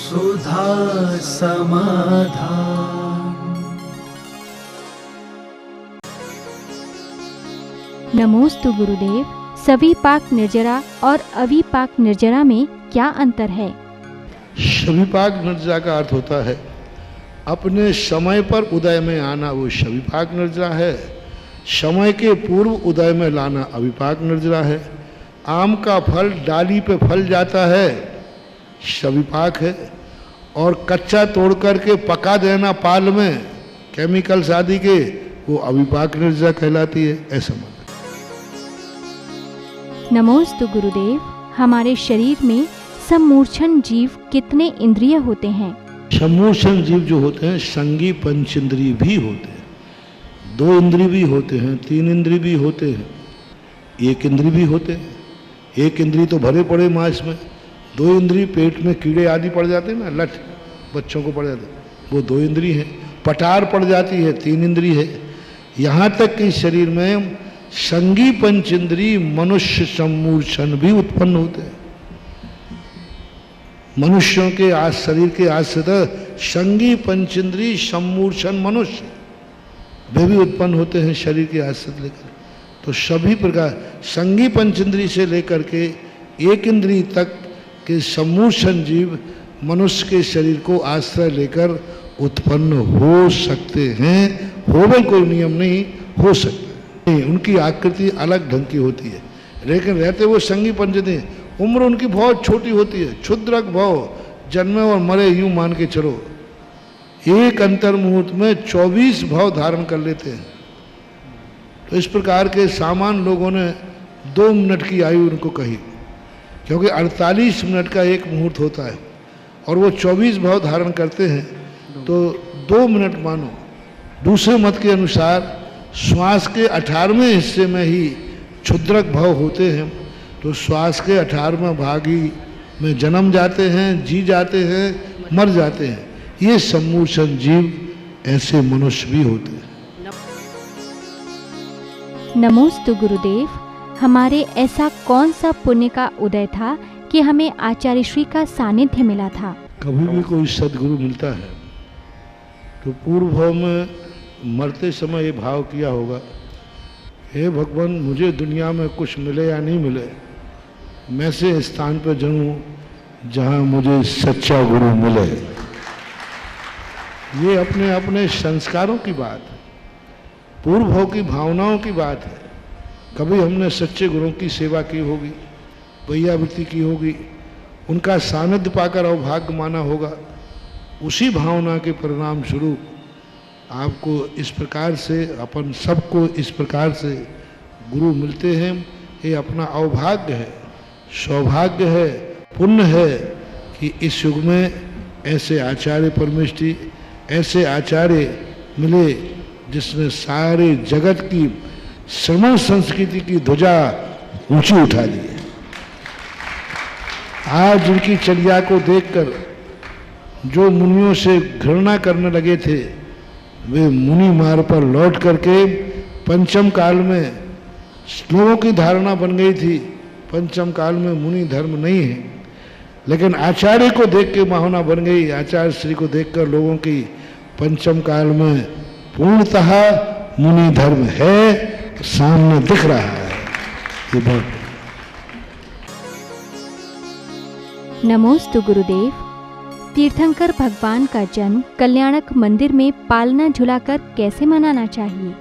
सुधा समाधान। नमोस्तु गुरुदेव। सविपाक निर्जरा और अविपाक निर्जरा में क्या अंतर है? सविपाक निर्जरा का अर्थ होता है अपने समय पर उदय में आना, वो सविपाक निर्जरा है। समय के पूर्व उदय में लाना अविपाक निर्जरा है। आम का फल डाली पे फल जाता है, सविपाक है। और कच्चा तोड़ करके पका देना पाल में केमिकल्स आदि के, वो अविपाक निर्जरा कहलाती है। ऐसा मतलब। नमोस्तु गुरुदेव। हमारे शरीर में सम्मूर्छन जीव कितने इंद्रिय होते हैं? सम्मूर्छन जीव जो होते हैं संगी पंचेंद्रिय भी होते हैं। 2 इंद्रिय भी होते हैं, 3 इंद्रिय भी होते हैं, 1 इंद्रिय भी होते हैं। 1 इंद्रिय तो भरे पड़े मांस में, 2 इंद्रिय पेट में कीड़े आदि पड़ जाते हैं ना, लठ बच्चों को पड़ जाते हैं, वो 2 इंद्रिय हैं। पटार पड़ जाती है, 3 इंद्रिय है। यहाँ तक कि शरीर में संगी पंचेंद्रिय मनुष्य सम्मूर्छन भी उत्पन्न होते हैं। मनुष्यों के आज शरीर के आश्रित संगी पंचेंद्रिय सम्मूर्छन मनुष्य वे भी उत्पन्न होते हैं शरीर के आश्रित लेकर। तो सभी प्रकार संगी पंचेंद्रिय से लेकर के 1 इंद्रिय तक के सम्मूर्छन जीव मनुष्य के शरीर को आश्रय लेकर उत्पन्न हो सकते हैं। होवे कोई नियम नहीं, हो सकता है। उनकी आकृति अलग ढंग की होती है, लेकिन रहते वो संगी पंचेंद्रिय। उम्र उनकी बहुत छोटी होती है, क्षुद्रक भाव, जन्मे और मरे यूं मान के चलो। एक अंतर मुहूर्त में 24 भाव धारण कर लेते हैं। तो इस प्रकार के सामान्य लोगों ने 2 मिनट की आयु उनको कही, क्योंकि 48 मिनट का एक मुहूर्त होता है और वो 24 भाव धारण करते हैं, तो 2 मिनट मानो। दूसरे मत के अनुसार श्वास के 18वें हिस्से में ही क्षुद्रक भाव होते हैं, तो श्वास के 18वें भाग ही में जन्म जाते हैं, जी जाते हैं, मर जाते हैं। ये सम्मूर्छन जीव, ऐसे मनुष्य भी होते हैं। नमोस्तु गुरुदेव। हमारे ऐसा कौन सा पुण्य का उदय था कि हमें आचार्य श्री का सानिध्य मिला था? कभी भी कोई सदगुरु मिलता है तो पूर्व भाव में मरते समय ये भाव किया होगा, हे भगवान मुझे दुनिया में कुछ मिले या नहीं मिले, मैं से स्थान पर जन्मूं जहाँ मुझे सच्चा गुरु मिले। ये अपने अपने संस्कारों की बात है, पूर्व भाव की भावनाओं की बात है। कभी हमने सच्चे गुरुओं की सेवा की होगी, वैयावृत्ति की होगी, उनका सानिध्य पाकर अवभाग्य माना होगा। उसी भावना के परिणाम स्वरूप आपको इस प्रकार से, अपन सबको इस प्रकार से गुरु मिलते हैं। ये अपना अवभाग्य है, सौभाग्य है, पुण्य है कि इस युग में ऐसे आचार्य परमेष्ठी, ऐसे आचार्य मिले जिसने सारे जगत की श्रमण संस्कृति की ध्वजा ऊंची उठा दी है। आज उनकी चर्या को देखकर जो मुनियों से घृणा करने लगे थे, वे मुनि मार्ग पर लौट करके पंचम काल में लोगों की धारणा बन गई थी पंचम काल में मुनि धर्म नहीं है, लेकिन आचार्य को देख के भावना बन गई। आचार्य श्री को देखकर लोगों की पंचम काल में पूर्णतः मुनि धर्म है, सामने दिख रहा है। ये बहुत। नमोस्तु गुरुदेव। तीर्थंकर भगवान का जन्म कल्याणक मंदिर में पालना झुलाकर कैसे मनाना चाहिए?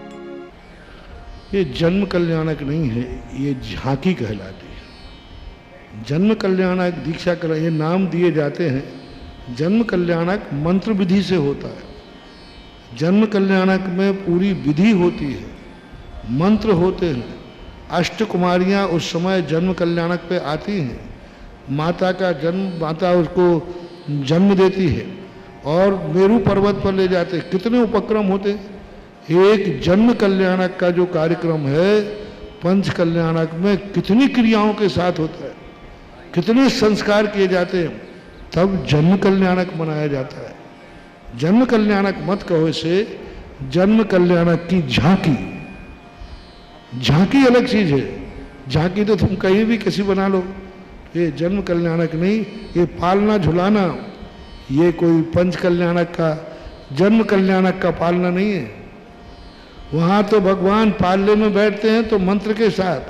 ये जन्म कल्याणक नहीं है, ये झांकी कहलाती है। जन्म कल्याणक, दीक्षा कल्याण, ये नाम दिए जाते हैं। जन्म कल्याणक मंत्र विधि से होता है। जन्म कल्याणक में पूरी विधि होती है, मंत्र होते हैं। 8 कुमारियाँ उस समय जन्म कल्याणक पे आती हैं। माता का जन्म, माता उसको जन्म देती है और मेरू पर्वत पर ले जाते। कितने उपक्रम होते हैं। एक जन्म कल्याणक का जो कार्यक्रम है, पंच कल्याणक में कितनी क्रियाओं के साथ होता है, कितने संस्कार किए जाते हैं, तब जन्म कल्याणक मनाया जाता है। जन्म कल्याणक मत कहो इसे, जन्म कल्याणक की झांकी। झांकी अलग चीज है। झांकी तो तुम कहीं भी किसी बना लो, ये जन्म कल्याणक नहीं। ये पालना झुलाना, ये कोई पंच कल्याणक का, जन्म कल्याणक का पालना नहीं है। वहां तो भगवान पालने में बैठते हैं तो मंत्र के साथ,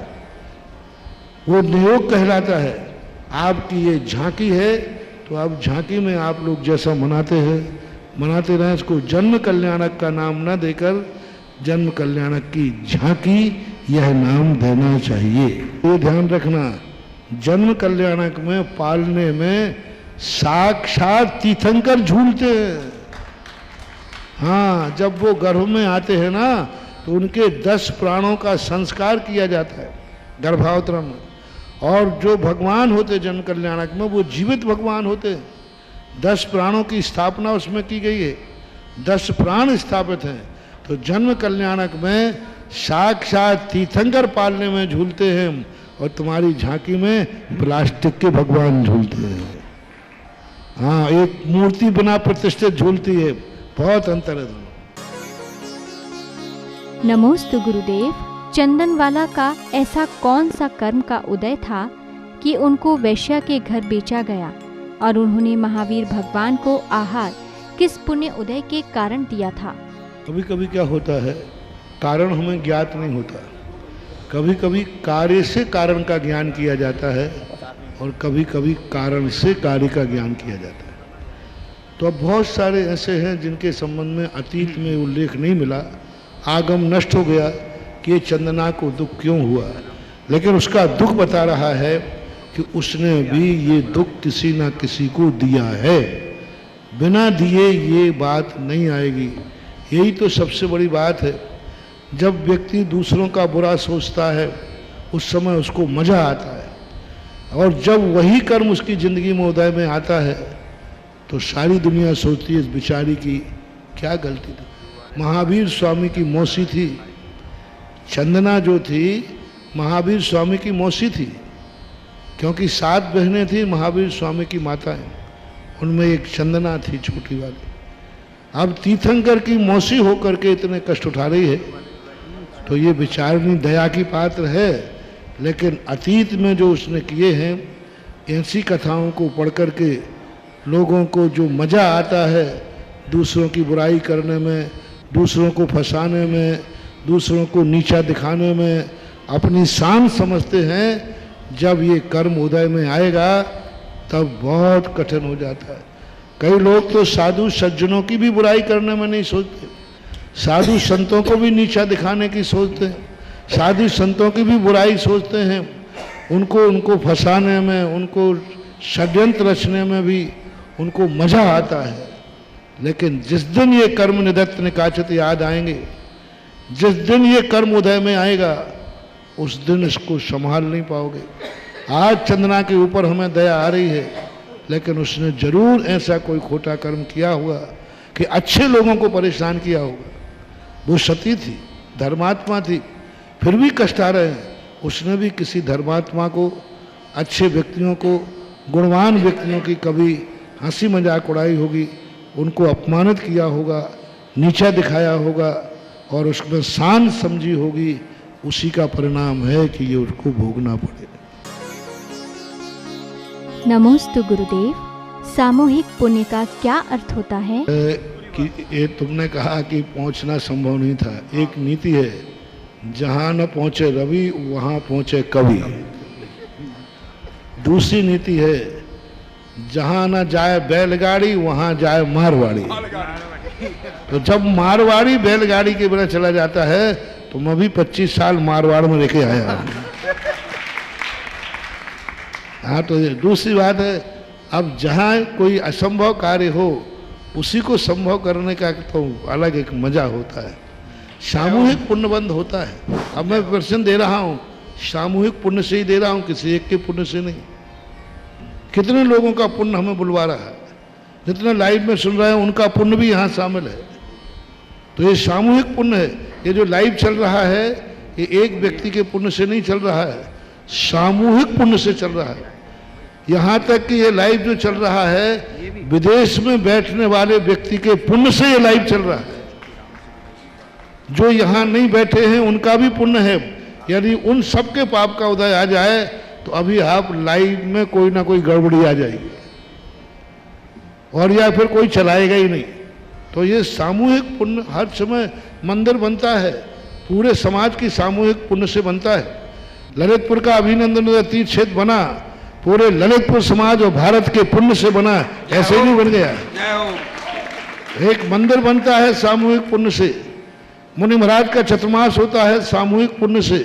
वो नियोग कहलाता है। आपकी ये झांकी है तो आप झांकी में आप लोग जैसा मनाते हैं मनाते रहें। इसको जन्म कल्याणक का नाम न देकर जन्म कल्याणक की झांकी यह नाम देना चाहिए। ये ध्यान रखना, जन्म कल्याणक में पालने में साक्षात तीर्थंकर झूलते हैं। हाँ, जब वो गर्भ में आते हैं ना तो उनके 10 प्राणों का संस्कार किया जाता है गर्भावतरण में। और जो भगवान होते जन्म कल्याणक में वो जीवित भगवान होते हैं। 10 प्राणों की स्थापना उसमें की गई है, 10 प्राण स्थापित हैं। तो जन्म कल्याणक में साक्षात तीर्थंकर पालने में झूलते हैं और तुम्हारी झांकी में प्लास्टिक के भगवान झूलते हैं। हाँ, एक मूर्ति बना प्रतिष्ठित झूलती है, बहुत अंतर है दोनों। नमोस्तु गुरुदेव। चंदनवाला का ऐसा कौन सा कर्म का उदय था कि उनको वैश्या के घर बेचा गया और उन्होंने महावीर भगवान को आहार किस पुण्य उदय के कारण दिया था? कभी कभी क्या होता है, कारण हमें ज्ञात नहीं होता। कभी कभी कार्य से कारण का ज्ञान किया जाता है और कभी कभी कारण से कार्य का ज्ञान किया जाता है। तो अब बहुत सारे ऐसे हैं जिनके संबंध में अतीत में उल्लेख नहीं मिला, आगम नष्ट हो गया कि ये चंदना को दुख क्यों हुआ, लेकिन उसका दुख बता रहा है कि उसने भी ये दुख किसी ना किसी को दिया है। बिना दिए ये बात नहीं आएगी। यही तो सबसे बड़ी बात है। जब व्यक्ति दूसरों का बुरा सोचता है उस समय उसको मजा आता है, और जब वही कर्म उसकी जिंदगी में उदय में आता है तो सारी दुनिया सोचती है इस बिचारी की क्या गलती थी। महावीर स्वामी की मौसी थी चंदना, जो थी महावीर स्वामी की मौसी थी, क्योंकि 7 बहनें थी महावीर स्वामी की माताएं, उनमें एक चंदना थी छोटी वाली। अब तीर्थंकर की मौसी होकर के इतने कष्ट उठा रही है तो ये बेचारनी दया की पात्र है। लेकिन अतीत में जो उसने किए हैं, ऐसी कथाओं को पढ़ कर के लोगों को जो मज़ा आता है दूसरों की बुराई करने में, दूसरों को फंसाने में, दूसरों को नीचा दिखाने में, अपनी शान समझते हैं, जब ये कर्म उदय में आएगा तब बहुत कठिन हो जाता है। कई लोग तो साधु सज्जनों की भी बुराई करने में नहीं सोचते, साधु संतों को भी नीचा दिखाने की सोचते हैं, साधु संतों की भी बुराई सोचते हैं, उनको फंसाने में, उनको षड्यंत्र रचने में भी उनको मज़ा आता है। लेकिन जिस दिन ये कर्म निदत्त निकाचित याद आएंगे, जिस दिन ये कर्म उदय में आएगा, उस दिन इसको संभाल नहीं पाओगे। आज चंदना के ऊपर हमें दया आ रही है, लेकिन उसने जरूर ऐसा कोई खोटा कर्म किया होगा कि अच्छे लोगों को परेशान किया होगा। वो सती थी, धर्मात्मा थी, फिर भी कष्ट आ रहे हैं। उसने भी किसी धर्मात्मा को, अच्छे व्यक्तियों को, गुणवान व्यक्तियों की कभी हंसी मजाक उड़ाई होगी, उनको अपमानित किया होगा, नीचा दिखाया होगा और उसमें शान समझी होगी। उसी का परिणाम है कि ये उसको भोगना पड़े। नमोस्तु गुरुदेव। सामूहिक पुण्य का क्या अर्थ होता है? कि ये तुमने कहा कि पहुंचना संभव नहीं था। एक नीति है, जहाँ न पहुंचे रवि वहाँ पहुंचे कवि। दूसरी नीति है, जहाँ न जाए बैलगाड़ी वहाँ जाए मारवाड़ी। तो जब मारवाड़ी बैलगाड़ी के बिना चला जाता है तो मैं भी 25 साल मारवाड़ में लेके आया हूँ। हाँ, तो दूसरी बात है, अब जहाँ कोई असंभव कार्य हो उसी को संभव करने का तो अलग एक मजा होता है। सामूहिक पुण्यबंध होता है। अब मैं प्रश्न दे रहा हूँ, सामूहिक पुण्य से ही दे रहा हूँ, किसी एक के पुण्य से नहीं। कितने लोगों का पुण्य हमें बुलवा रहा है, जितने लाइव में सुन रहे हैं उनका पुण्य भी यहाँ शामिल है। तो ये सामूहिक पुण्य है। ये जो लाइव चल रहा है ये एक व्यक्ति के पुण्य से नहीं चल रहा है, सामूहिक पुण्य से चल रहा है। यहाँ तक कि ये लाइव जो चल रहा है विदेश में बैठने वाले व्यक्ति के पुण्य से ये लाइव चल रहा है। जो यहाँ नहीं बैठे हैं उनका भी पुण्य है। यदि उन सबके पाप का उदय आ जाए तो अभी आप लाइव में कोई ना कोई गड़बड़ी आ जाएगी। और या फिर कोई चलाएगा ही नहीं। तो ये सामूहिक पुण्य हर समय मंदिर बनता है, पूरे समाज की सामूहिक पुण्य से बनता है। ललितपुर का अभिनंदन तीर्थ क्षेत्र बना पूरे ललितपुर समाज और भारत के पुण्य से बना, ऐसे ही नहीं बन गया। एक मंदिर बनता है सामूहिक पुण्य से, मुनि महाराज का चतुर्मास होता है सामूहिक पुण्य से।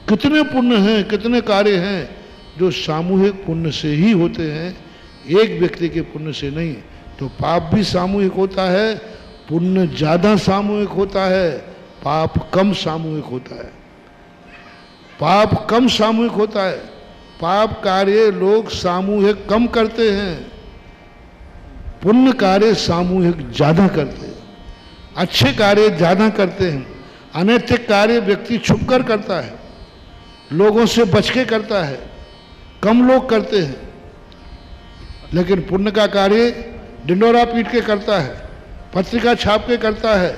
कितने पुण्य हैं, कितने कार्य हैं जो सामूहिक पुण्य से ही होते हैं, एक व्यक्ति के पुण्य से नहीं। तो पाप भी सामूहिक होता है, पुण्य ज्यादा सामूहिक होता है, पाप कम सामूहिक होता है। पाप कम सामूहिक होता है, पाप कार्य लोग सामूहिक कम करते हैं, पुण्य कार्य सामूहिक ज्यादा करते हैं। अच्छे कार्य ज्यादा करते हैं, अनैतिक कार्य व्यक्ति छुपकर करता है, लोगों से बच के करता है, कम लोग करते हैं। लेकिन पुण्य का कार्य डिंडोरा पीट के करता है, पत्रिका छाप के करता है,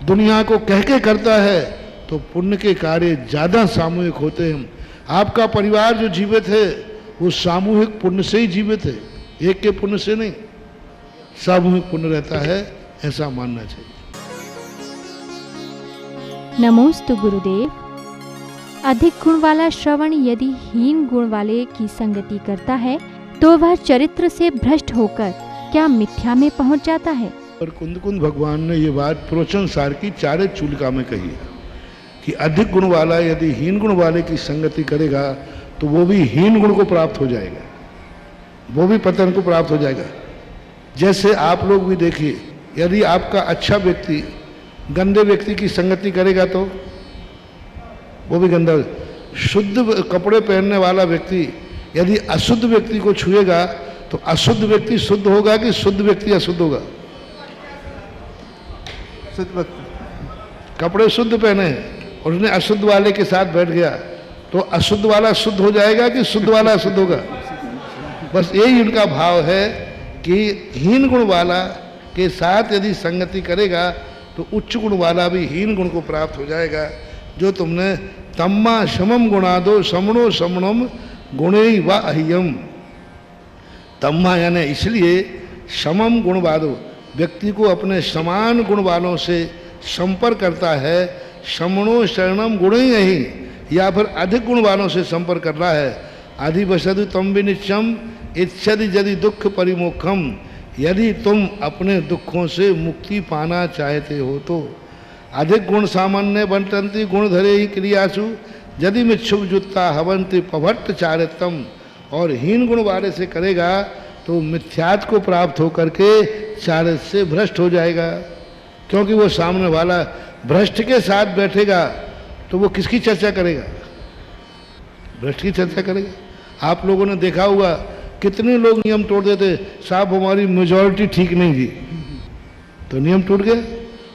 दुनिया को कह के करता है, तो पुण्य के कार्य ज्यादा सामूहिक होते हैं। आपका परिवार जो जीवित है वो सामूहिक पुण्य से ही जीवित है, एक के पुण्य से नहीं, सामूहिक पुण्य रहता है, ऐसा मानना चाहिए। नमोस्तु गुरुदेव। अधिक गुण वाला श्रवण यदि हीन गुण वाले की संगति करता है तो वह चरित्र से भ्रष्ट होकर क्या मिथ्या में पहुंच जाता है। और कुंद भगवान ने ये बात प्रवचन सार की 4 चूलिका में कही है कि अधिक गुण वाला यदि हीन गुण वाले की संगति करेगा तो वो भी हीन गुण को प्राप्त हो जाएगा, वो भी पतन को प्राप्त हो जाएगा। जैसे आप लोग भी देखिए, यदि आपका अच्छा व्यक्ति गंदे व्यक्ति की संगति करेगा तो वो भी गंदा। शुद्ध कपड़े पहनने वाला व्यक्ति यदि अशुद्ध व्यक्ति को छुएगा तो अशुद्ध व्यक्ति शुद्ध होगा कि शुद्ध व्यक्ति अशुद्ध होगा? शुद्ध व्यक्ति। कपड़े शुद्ध पहने हैं और उसने अशुद्ध वाले के साथ बैठ गया तो अशुद्ध वाला शुद्ध हो जाएगा कि शुद्ध वाला अशुद्ध होगा? बस यही उनका भाव है कि हीन गुण वाला के साथ यदि संगति करेगा तो उच्च गुण वाला भी हीन गुण को प्राप्त हो जाएगा। जो तुमने तम्मा समम गुणादो समणो समणम गुणे व अहियम, तम्मा यानी इसलिए समम गुण वालो, व्यक्ति को अपने समान गुण वालों से संपर्क करता है। समणो शरणम गुण ही, या फिर अधिक गुण वालों से संपर्क कर रहा है। अधिवसदु तम विनिच्यम इच्छति यदि दुख परिमोक्षम, यदि तुम अपने दुखों से मुक्ति पाना चाहते हो तो। अधिक गुण सामान्य बंटंती गुण धरे ही क्रियासु यदि में क्षुभ जुत्ता हवंती पभट्ट चारितम, और हीन गुण वाले से करेगा तो मिथ्यात को प्राप्त होकर के चारित से भ्रष्ट हो जाएगा। क्योंकि वो सामने वाला भ्रष्ट के साथ बैठेगा तो वो किसकी चर्चा करेगा? भ्रष्ट की चर्चा करेगा। आप लोगों ने देखा होगा कितने लोग नियम तोड़ देते, साहब हमारी मेजॉरिटी ठीक नहीं थी, तो नियम टूट गया।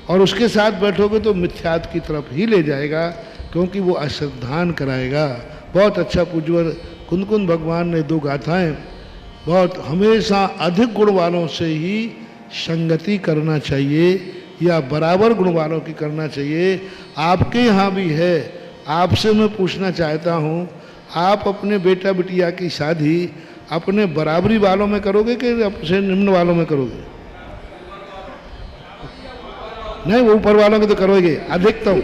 और उसके साथ बैठोगे तो मिथ्यात की तरफ ही ले जाएगा, क्योंकि वो अश्रद्धान कराएगा। बहुत अच्छा पूज्यवर कुंद भगवान ने 2 गाथाएं, बहुत हमेशा अधिक गुण वालों से ही संगति करना चाहिए या बराबर गुण वालों की करना चाहिए। आपके यहाँ भी है, आपसे मैं पूछना चाहता हूँ, आप अपने बेटा बिटिया की शादी अपने बराबरी वालों में करोगे कि अपने निम्न वालों में करोगे? नहीं, वो ऊपर वालों के तो करोगे अधिकतम।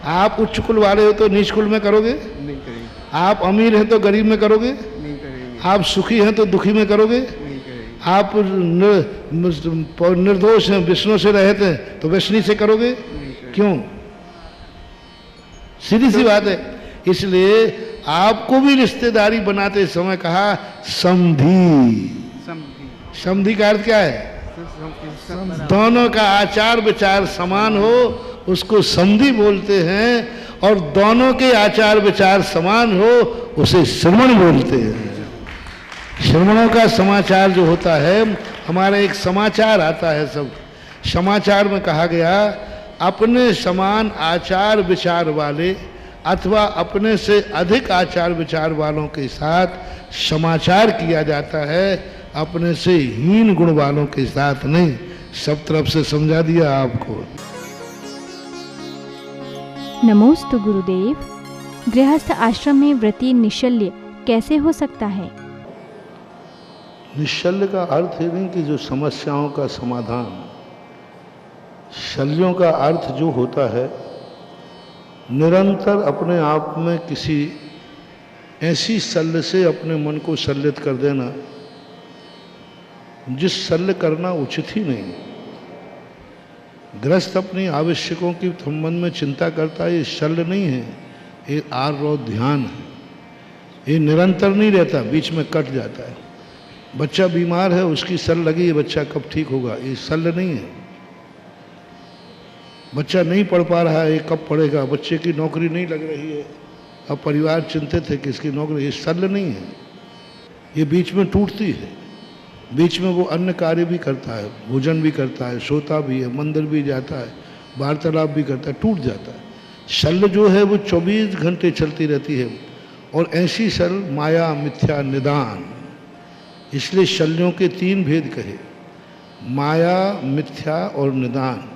आप उच्च कुल वाले हो तो नीच कुल में करोगे? नहीं करेंगे। आप अमीर हैं तो गरीब में करोगे? नहीं करेंगे। आप सुखी हैं तो दुखी में करोगे? नहीं करेंगे। आप निर्दोष हैं, विष्णु से रहते हैं तो वैष्णवी से करोगे? क्यों? सीधी सी बात है। इसलिए आपको भी रिश्तेदारी बनाते समय कहा समधी। समधी का अर्थ क्या है? दोनों का आचार विचार समान हो उसको समधी बोलते हैं, और दोनों के आचार विचार समान हो उसे श्रवण बोलते हैं। श्रवणों का समाचार जो होता है, हमारा एक समाचार आता है, सब समाचार में कहा गया अपने समान आचार विचार वाले अथवा अपने से अधिक आचार विचार वालों के साथ समाचार किया जाता है, अपने से हीन गुण वालों के साथ नहीं। सब तरफ से समझा दिया आपको। नमोस्तु गुरुदेव। गृहस्थ आश्रम में व्रती निशल्य कैसे हो सकता है? निश्चल्य का अर्थ है नहीं कि जो समस्याओं का समाधान, शल्यों का अर्थ जो होता है निरंतर अपने आप में किसी ऐसी शल्य से अपने मन को शल्यित कर देना जिस शल्य करना उचित ही नहीं। ग्रस्त अपनी आवश्यकों के संबंध में चिंता करता है, ये शल्य नहीं है, ये आर्य ध्यान है। ये निरंतर नहीं रहता, बीच में कट जाता है। बच्चा बीमार है, उसकी सल लगी, ये बच्चा कब ठीक होगा, ये शल्य नहीं है। बच्चा नहीं पढ़ पा रहा है, ये कब पढ़ेगा, बच्चे की नौकरी नहीं लग रही है, अब परिवार चिंतित है कि इसकी नौकरी, ये शल्य नहीं है। ये बीच में टूटती है, बीच में वो अन्य कार्य भी करता है, भोजन भी करता है, सोता भी है, मंदिर भी जाता है, वार्तालाप भी करता है, टूट जाता है। शल्य जो है वो 24 घंटे चलती रहती है, और ऐसी सल माया मिथ्या निदान। इसलिए शल्यों के 3 भेद कहे, माया मिथ्या और निदान।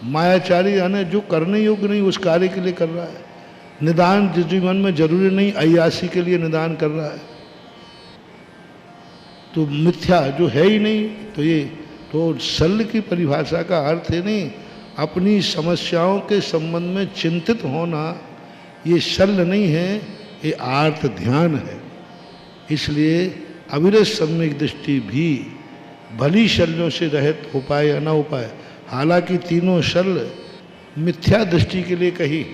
मायाचारी यानी जो करने योग्य नहीं उस कार्य के लिए कर रहा है। निदान जिस जीवन में जरूरी नहीं, अय्यासी के लिए निदान कर रहा है। तो मिथ्या जो है ही नहीं, तो ये तो शल्य की परिभाषा का अर्थ है नहीं अपनी समस्याओं के संबंध में चिंतित होना, ये शल्य नहीं है, ये आर्त ध्यान है। इसलिए अविरत सम्यक दृष्टि भी भली शल्यों से रहित हो पाए या ना हो पाए, हालांकि तीनों शल्य मिथ्या दृष्टि के लिए कही।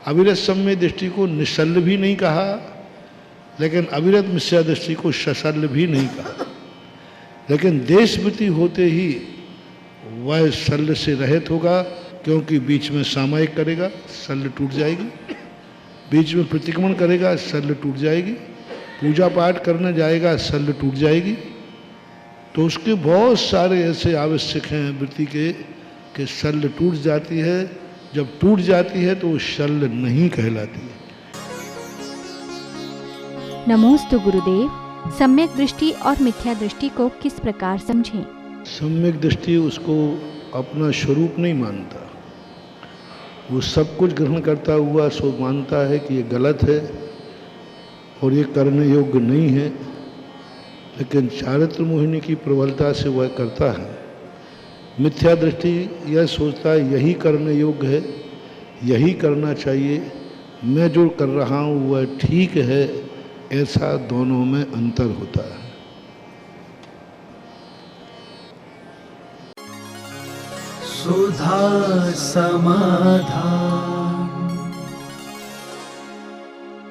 अविरत सम्यक दृष्टि को निशल्य भी नहीं कहा, लेकिन अविरत मिथ्या दृष्टि को सशल्य भी नहीं कहा। लेकिन देशवृत्ति होते ही वह शल्य से रहित होगा, क्योंकि बीच में सामायिक करेगा, शल्य टूट जाएगी। बीच में प्रतिक्रमण करेगा, शल्य टूट जाएगी। पूजा पाठ करने जाएगा, शल्य टूट जाएगी। तो उसके बहुत सारे ऐसे आवश्यक हैं वृत्ति के कि शल्य टूट जाती है। जब टूट जाती है तो वो शल्य नहीं कहलाती है। नमोस्तु गुरुदेव। सम्यक दृष्टि और मिथ्या दृष्टि को किस प्रकार समझें? सम्यक दृष्टि उसको अपना स्वरूप नहीं मानता, वो सब कुछ ग्रहण करता हुआ सो मानता है कि ये गलत है और ये करने योग्य नहीं है, लेकिन चारित्र मोहिनी की प्रबलता से वह करता है। मिथ्या दृष्टि यह सोचता है यही करने योग्य है, यही करना चाहिए, मैं जो कर रहा हूँ वह ठीक है। ऐसा दोनों में अंतर होता है। सुधा समाधान